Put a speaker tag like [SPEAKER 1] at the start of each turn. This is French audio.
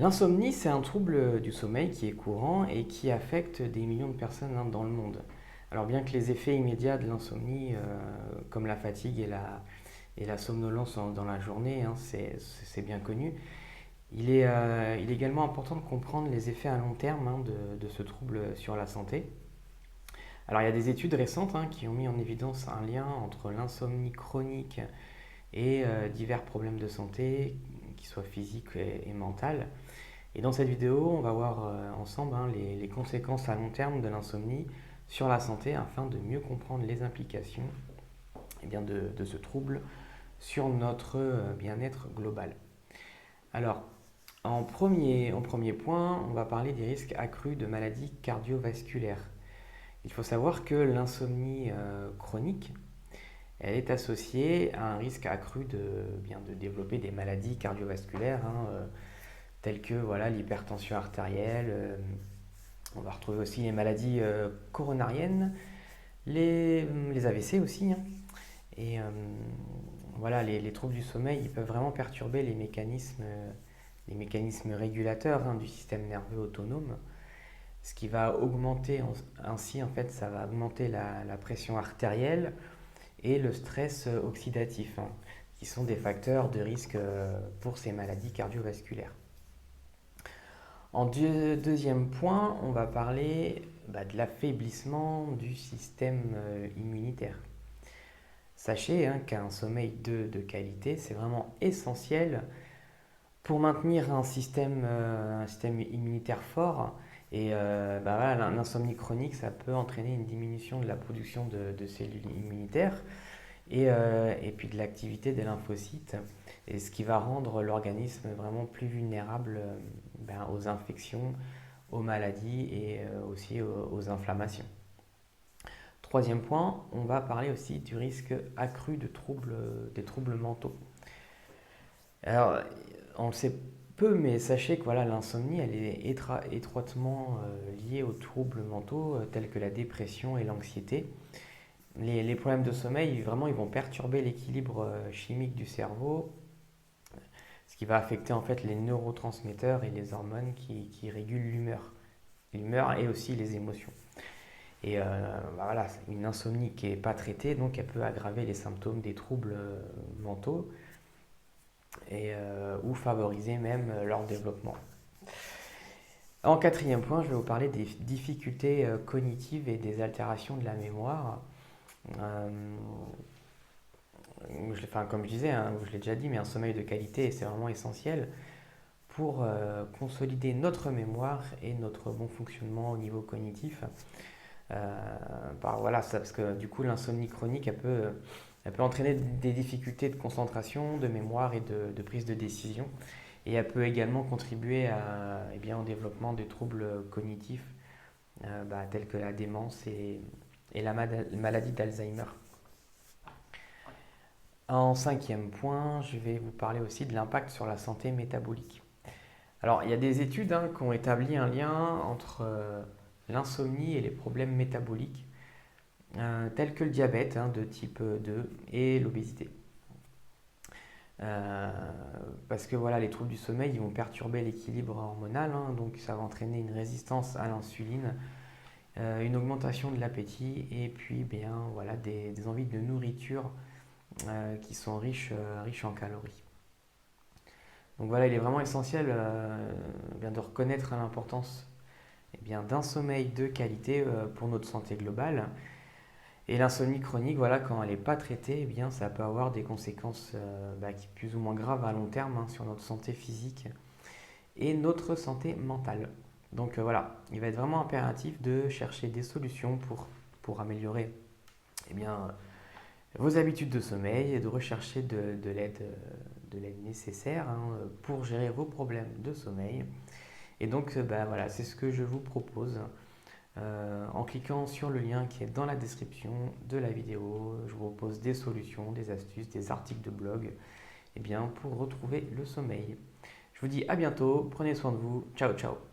[SPEAKER 1] L'insomnie, c'est un trouble du sommeil qui est courant et qui affecte des millions de personnes dans le monde. Alors bien que les effets immédiats de l'insomnie, comme la fatigue et la somnolence dans la journée, c'est bien connu, il est également important de comprendre les effets à long terme de ce trouble sur la santé. Alors il y a des études récentes qui ont mis en évidence un lien entre l'insomnie chronique et divers problèmes de santé, qu'ils soient physiques et mentales. Et dans cette vidéo, on va voir ensemble les conséquences à long terme de l'insomnie sur la santé afin de mieux comprendre les implications de ce trouble sur notre bien-être global. Alors, en premier point, on va parler des risques accrus de maladies cardiovasculaires. Il faut savoir que l'insomnie chronique, elle est associée à un risque accru de développer des maladies cardiovasculaires, telles que voilà, l'hypertension artérielle. On va retrouver aussi les maladies coronariennes, les AVC aussi. Et voilà, les troubles du sommeil, ils peuvent vraiment perturber les mécanismes régulateurs du système nerveux autonome, ce qui va augmenter ainsi, en fait, ça va augmenter la pression artérielle et le stress oxydatif, qui sont des facteurs de risque pour ces maladies cardiovasculaires. En deuxième point, on va parler de l'affaiblissement du système immunitaire. Sachez qu'un sommeil de qualité, c'est vraiment essentiel pour maintenir un système immunitaire fort. Et voilà, l'insomnie chronique, ça peut entraîner une diminution de la production de cellules immunitaires et puis de l'activité des lymphocytes, et ce qui va rendre l'organisme vraiment plus vulnérable aux infections, aux maladies et aussi aux inflammations. Troisième point, on va parler aussi du risque accru des troubles mentaux. Alors, on le sait peu, mais sachez que voilà, l'insomnie, elle est étroitement liée aux troubles mentaux tels que la dépression et l'anxiété. Les problèmes de sommeil, vraiment, ils vont perturber l'équilibre chimique du cerveau, ce qui va affecter en fait les neurotransmetteurs et les hormones qui régulent l'humeur et aussi les émotions. Et voilà, c'est une insomnie qui n'est pas traitée, donc elle peut aggraver les symptômes des troubles mentaux ou favoriser même leur développement. En quatrième point, je vais vous parler des difficultés cognitives et des altérations de la mémoire. Euh, comme je disais, je l'ai déjà dit, mais un sommeil de qualité, c'est vraiment essentiel pour consolider notre mémoire et notre bon fonctionnement au niveau cognitif. Voilà, parce que du coup, l'insomnie chronique, elle peut entraîner des difficultés de concentration, de mémoire et de prise de décision. Et elle peut également contribuer au développement des troubles cognitifs tels que la démence et la maladie d'Alzheimer. En cinquième point, je vais vous parler aussi de l'impact sur la santé métabolique. Alors, il y a des études qui ont établi un lien entre l'insomnie et les problèmes métaboliques, tels que le diabète de type 2 et l'obésité. Parce que voilà, les troubles du sommeil, ils vont perturber l'équilibre hormonal, donc ça va entraîner une résistance à l'insuline, une augmentation de l'appétit et puis voilà, des envies de nourriture qui sont riches en calories. Donc voilà, il est vraiment essentiel de reconnaître l'importance d'un sommeil de qualité pour notre santé globale. Et l'insomnie chronique, voilà, quand elle n'est pas traitée, ça peut avoir des conséquences plus ou moins graves à long terme sur notre santé physique et notre santé mentale. Donc voilà, il va être vraiment impératif de chercher des solutions pour améliorer vos habitudes de sommeil et de rechercher de l'aide nécessaire pour gérer vos problèmes de sommeil. Et donc voilà, c'est ce que je vous propose. En cliquant sur le lien qui est dans la description de la vidéo, je vous propose des solutions, des astuces, des articles de blog pour retrouver le sommeil. Je vous dis à bientôt, prenez soin de vous, ciao ciao.